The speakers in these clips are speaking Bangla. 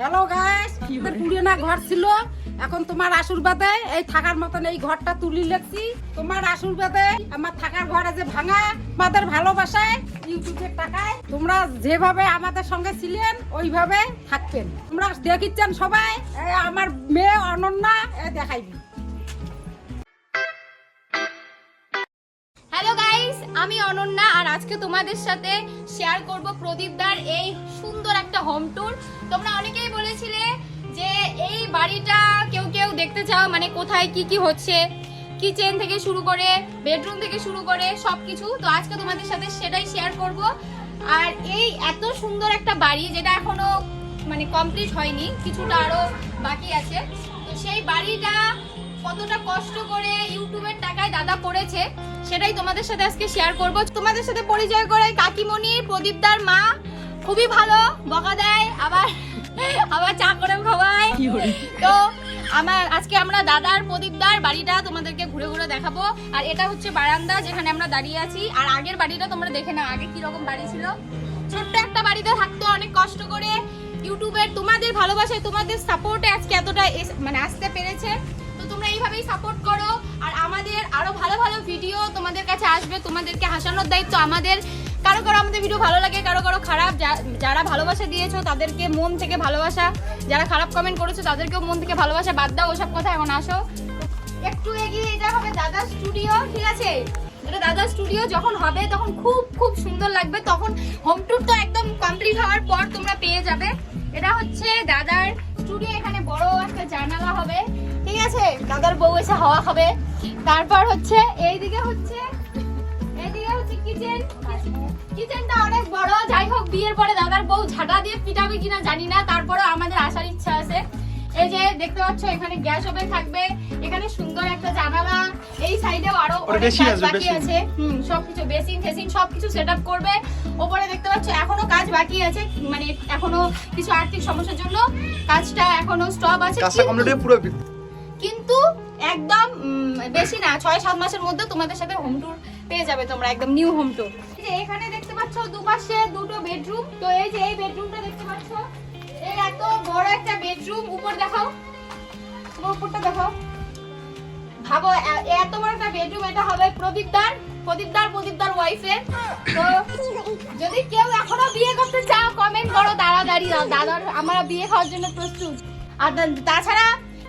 হ্যালো গাইস, আমাদের পুরনো ঘর ছিল, এখন তোমার আশীর্বাদে এই থাকার মতন এই ঘরটা তুলি লেখছি। তোমার আশীর্বাদে আমার থাকার ঘরে যে ভাঙা, আমাদের ভালোবাসায় ইউটিউবের টাকায় তোমরা যেভাবে আমাদের সঙ্গে ছিলেন ওইভাবে থাকবেন। তোমরা দেখিচ্ছেন সবাই, আমার মেয়ে অনন্যা দেখাইবি। হ্যালো গাইস, আমি অনন্যা আর আজকে তোমাদের সাথে শেয়ার করব প্রদীপদার এই সুন্দর একটা হোম ট্যুর। তোমরা অনেকেই বলেছিলে যে এই বাড়িটা কেউ কেউ দেখতে চাও, মানে কোথায় কি কি হচ্ছে, কিচেন থেকে শুরু করে বেডরুম থেকে শুরু করে সবকিছু। তো আজকে তোমাদের সাথে সেটাই শেয়ার করব। আর এই এত সুন্দর একটা বাড়ি যেটা এখনো মানে কমপ্লিট হয়নি, কিছুটা আরো বাকি আছে। তো সেই বাড়িটা কতটা কষ্ট করে ইউটিউবের টাকায় দাদা করেছে সেটাই তোমাদের সাথে আজকে শেয়ার করব। তোমাদের সাথে পরিচয় করে কাকিমণি, প্রদীপদার মা খুবই ভালো, বকা দেয়, আবার চা করে খাওয়ায়। তো আজকে আমরা দাদার প্রদীপদার বাড়িটা তোমাদেরকে ঘুরে ঘুরে দেখাবো। আর এটা হচ্ছে বারান্দা যেখানে আমরা দাঁড়িয়ে আছি। আর আগের বাড়িটা তোমরা দেখে নাও, আগে কি রকম বাড়ি ছিল। ছোট্ট একটা বাড়িতে থাকতো, অনেক কষ্ট করে ইউটিউবের তোমাদের ভালোবাসায়, তোমাদের সাপোর্টে আজকে এতটা মানে আসতে পেরেছে। তো তোমরা এইভাবেই সাপোর্ট করো, আর আমাদের আরো ভালো ভালো ভিডিও তোমাদের কাছে আসবে। তোমাদেরকে হাসানোর দায়িত্ব আমাদের। কারো কারো আমাদের ভিডিও ভালো লাগে, কারো কারো খারাপ। যারা ভালোবাসা দিয়েছো তাদেরকে মন থেকে ভালোবাসা, যারা খারাপ কমেন্ট করেছো তাদেরকেও মন থেকে ভালোবাসা। বাদ দাও ওসব কথা, এখন আসো একটু এগিয়ে। এটা হবে দাদা স্টুডিও, ঠিক আছে? এটা দাদা স্টুডিও যখন হবে তখন খুব খুব সুন্দর লাগবে। তখন হোম ট্যুর তো একদম কমপ্লিট হওয়ার পর তোমরা পেয়ে যাবে। এটা হচ্ছে দাদার স্টুডিও, এখানে বড় একটা জানালা হবে, ঠিক আছে? দাদার বউ এসে হাওয়া খাবে। তারপর হচ্ছে এইদিকে হচ্ছে কিচেন। কিচেনটা অনেক বড়। যাই হোক, বিয়ের পরে দাদার বউ ঝাঁটা দিয়ে পিটাবে কিনা জানি না, তারপরে আমাদের আসার ইচ্ছা আছে। এই যে দেখতে পাচ্ছ এখানে গ্যাস ওভেন থাকবে, এখানে সুন্দর একটা জানালা, এই সাইডেও আরো অনেক কাজ বাকি আছে। সবকিছু বেসিন ফেসিন সবকিছু সেটআপ করবে। উপরে দেখতে পাচ্ছ এখনো কাজ বাকি আছে, মানে এখনো কিছু আর্থিক সমস্যার জন্য কাজটা এখনো স্টপ আছে, কিন্তু একদম বেশি না, 6-7 মাসের মধ্যে তোমাদের সাথে হোম ট্যুর পেয়ে যাবে তোমরা, একদম নিউ হোম ট্যুর। এখানে দেখতে পাচ্ছ দুপাশে দুটো বেডরুম। তো এই যে এই বেডরুমটা দেখতে পাচ্ছ, এই এত বড় একটা বেডরুম। উপর দেখাও, উপরটা দেখাও। ভাবো এত বড় একটা বেডরুম, এটা হবে প্রদীপদার ওয়াইফের। তো যদি কেউ এখনো বিয়ে করতে চাও কমেন্ট করো তাড়াতাড়ি, দাদার আমরা বিয়ে খাওয়ার জন্য প্রস্তুত। আর তাছাড়া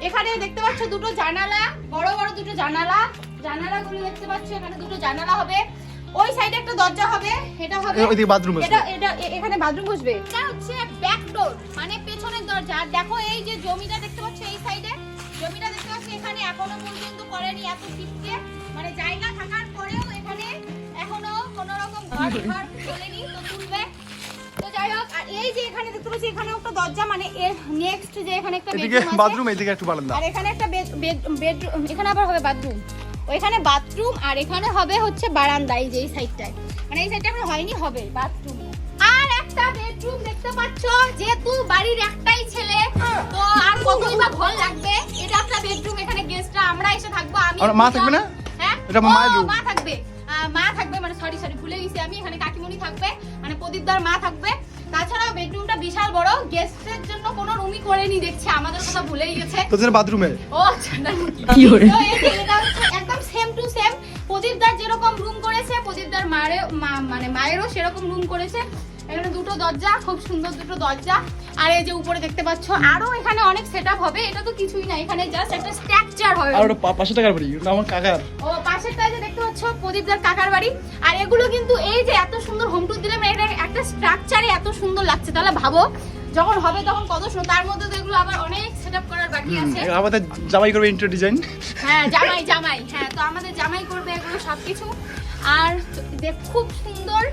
এখানে দেখতে পাচ্ছ দুটো জানালা, বড় বড় দুটো জানালাগুলো দেখতে পাচ্ছ, এখানে দুটো জানালা হবে। ওই সাইডে একটা দরজা হবে, এটা হবে ওইদিকে বাথরুম। এটা এখানে বাথরুম বসবে। এটা হচ্ছে ব্যাক ডোর, মানে পেছনের দরজা। আর দেখো এই যে জমিটা দেখতে পাচ্ছ, এই সাইডে জমিটা দেখতে পাচ্ছ, এখানে এখনো পর্যন্ত করেনি এত শীতকে, মানে জায়গা থাকার পরেও এখানে এখনো কোনো রকম ঘর চলেনি, তো তুলবে। তো যাই হোক, আর এই যে এখানে দেখতে পাচ্ছি এখানে একটা দরজা, মানে এর নেক্সট যে এখানে একটা বেডরুম আছে, বাথরুম এইদিকে একটু বারান্দা, আর এখানে একটা বেডরুম, এখানে আবার হবে বাথরুম। ওইখানে বাথরুম, আর এখানে হবে হচ্ছে বারান্দা। এই যে এই সাইডটায়, মানে এই সাইডটা এখন হয়নি, হবে বাথরুম। আর একটা বেডরুম দেখতে পাচ্ছ, যেহেতু বাড়ির একটাই ছেলে তো আর কতই বা ঘর লাগবে। এটা একটা বেডরুম, এখানে গেস্টরা আমরা এসে থাকবো। আমি মা থাকবে না? হ্যাঁ, এটা মায়ের রুম। মা থাকবে, মানে সরি ভুলে গেছি আমি। এখানে কাকিমণি থাকবে, মানে প্রদীপদার মা থাকবে। তাছাড়াও বেডরুমটা বিশাল বড়, গেস্টের জন্য কোনো রুমই করেনি দেখছি, আমাদের কথা ভুলেই গেছে। তোদের বাথরুমে ও আচ্ছা না কি হলো, এটা হচ্ছে একদম সেম টু সেম প্রদীপদার যেরকম রুম করেছে, প্রদীপদার মায়েরও সেরকম রুম করেছে। এখানে দুটো দরজা, খুব সুন্দর দুটো দরজা। আর এই যে উপরে দেখতে পাচ্ছ আরো এখানে অনেক সেটআপ হবে। এটা তো কিছুই না, এখানে জাস্ট একটা স্ট্রাকচার হবে। আর ওটা পাশের টাকার বাড়ি, ওটা আমার কাকার। ও পাশেরটা যে দেখতে পাচ্ছ প্রদীপদার কাকার বাড়ি। আর এগুলো কিন্তু এই যে এত সুন্দর হোম ট্যুর দিলাম, এটা একটা স্ট্রাকচারে এত সুন্দর লাগছে, তাহলে ভাবো যখন হবে তখন কত সুন্দর। তার মধ্যে তো এগুলো আবার অনেক সেটআপ করার বাকি আছে। আমাদের জামাই করবে ইন্টেরিয়র ডিজাইন। হ্যাঁ জামাই, হ্যাঁ তো আমাদের জামাই করবে এগুলো সবকিছু। আর খুব সুন্দর।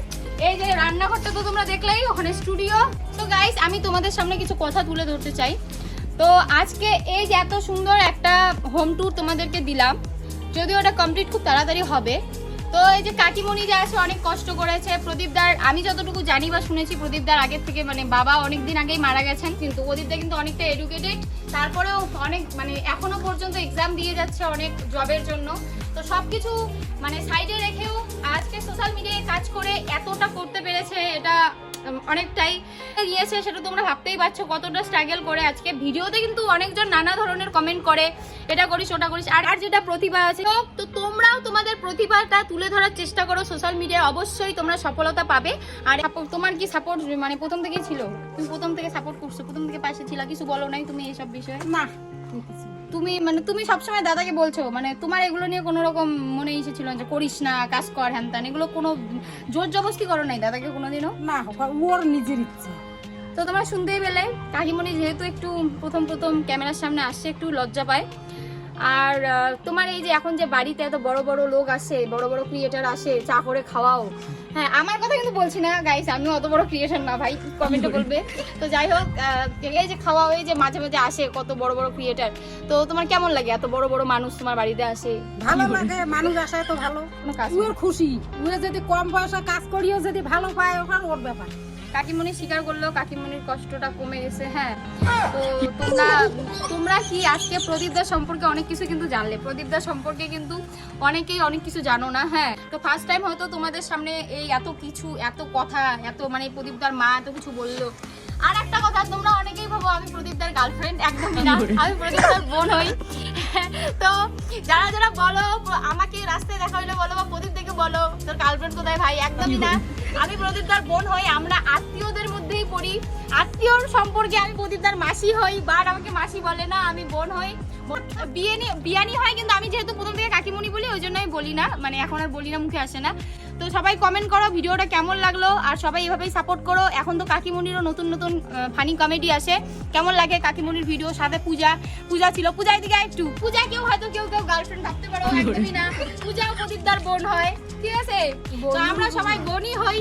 এই যে রান্নাঘরটা তো তোমরা দেখলেই, ওখানে স্টুডিও। তো গাইস, আমি তোমাদের সামনে কিছু কথা তুলে ধরতে চাই। তো আজকে এই যে এত সুন্দর একটা হোম ট্যুর তোমাদেরকে দিলাম, যদিও ওটা কমপ্লিট খুব তাড়াতাড়ি হবে। তো এই যে কাকিমণি যে আছে অনেক কষ্ট করেছে। প্রদীপদার, আমি যতটুকু জানি বা শুনেছি, প্রদীপদার আগের থেকে মানে বাবা অনেকদিন আগেই মারা গেছেন, কিন্তু প্রদীপদা কিন্তু অনেকটা এডুকেটেড, তারপরেও অনেক মানে এখনো পর্যন্ত এক্সাম দিয়ে যাচ্ছে অনেক জবের জন্য। তো সবকিছু মানে সাইডে রেখেও আজকে সোশ্যাল মিডিয়ায় কাজ করে এতটা করতে পেরেছে, এটা অনেকটাই নিয়েছে, সেটা তোমরা ভাবতেই পারছো কতটা স্ট্রাগল করে। আজকে ভিডিওতে কিন্তু অনেকজন নানা ধরনের কমেন্ট করে, এটা করিস ওটা করিস। আর যেটা প্রতিভা আছে, তো তোমরাও তোমাদের প্রতিভাটা তুলে ধরার চেষ্টা করো সোশ্যাল মিডিয়ায়, অবশ্যই তোমরা সফলতা পাবে। আর তোমার কি সাপোর্ট মানে প্রথম থেকেই ছিল? তুমি প্রথম থেকে সাপোর্ট করছো, প্রথম থেকে পাশে ছিল, কিছু বলো নাই তুমি এইসব বিষয়ে? না, তুমি সবসময় দাদাকে বলছো, মানে তোমার এগুলো নিয়ে কোনো রকম মনে ইচ্ছে ছিল না যে করিস না, কাজ কর, হ্যান ত্যান, এগুলো কোনো জোর জবরদস্তি করো নাই দাদাকে কোনোদিনও? না, ওর নিজের ইচ্ছে। তো তোমরা শুনতেই পেলে, কাকিমণি যেহেতু একটু প্রথম ক্যামেরার সামনে আসছে, একটু লজ্জা পায়। আর তোমার এই যে এখন যে বাড়িতে এত বড় বড় লোক আসে, বড় বড় ক্রিয়েটার আসে, চা করে খাওয়াও। হ্যাঁ, আমার কথা কিন্তু বলছি না গাইস, আমি অত বড় ক্রিয়েটার না ভাই, কমেন্টে বলবে। তো যাই হোক, এই যে খাওয়াও, এই যে মাঝে মাঝে আসে কত বড় বড় ক্রিয়েটার, তো তোমার কেমন লাগে এত বড় বড় মানুষ তোমার বাড়িতে আসে? ভালো লাগে, মানুষ আসায় তো ভালো, কোনো কাজ ওর খুশি। ও যদি কম পয়সা কাজ করিও যদি ভালো পায়, ওর ব্যাপার। কাকিমণি স্বীকার করলো কাকিমণির কষ্টটা কমে গেছে। হ্যাঁ, তো তোমরা কি আজকে প্রদীপদার সম্পর্কে অনেক কিছু কিন্তু জানলে, প্রদীপদার সম্পর্কে কিন্তু অনেকেই অনেক কিছু জানো না। হ্যাঁ, তো ফার্স্ট টাইম হয়তো তোমাদের সামনে এই এত কিছু, এত কথা, এত মানে প্রদীপদার মা এত কিছু বললো। আর একটা কথা, তোমরা অনেকেই ভাবো আমি প্রদীপদার গার্লফ্রেন্ড, একদমই না, আমি প্রদীপদার বোন হই। তো যারা যারা বলো আমাকে রাস্তায় দেখা হইলে বলো, বা প্রদীপ থেকে বলো তোর গার্লফ্রেন্ড কোথায়, ভাই একদমই না, আমি প্রদীপদার বোন হই। আমরা আত্মীয়দের মধ্যেই পড়ি, আত্মীয়র সম্পর্কে আমি প্রদীপদার মাসি হই, বাট আমাকে মাসি বলে না, আমি বোন হই। বিয়ানি হয়, কিন্তু আমি যেহেতু প্রথম থেকে কাকিমণি বলি, ওই জন্য আমি বলি না, মানে এখন আর বলি না, মুখে আসে না। তো সবাই কমেন্ট করো ভিডিওটা কেমন লাগলো, আর সবাই এভাবেই সাপোর্ট করো। এখন তো কাকিমণিরও নতুন নতুন ফানি কমেডি আসে, কেমন লাগে কাকিমণির ভিডিও। সাথে পূজা ছিল, পূজার দিকে একটু, পূজা কেউ হয়তো কেউ গার্লফ্রেন্ড ভাবতে পারো, একদমই না, পূজাও প্রদীপদার বোন হয়, ঠিক আছে? তো আমরা সবাই বোনই হই।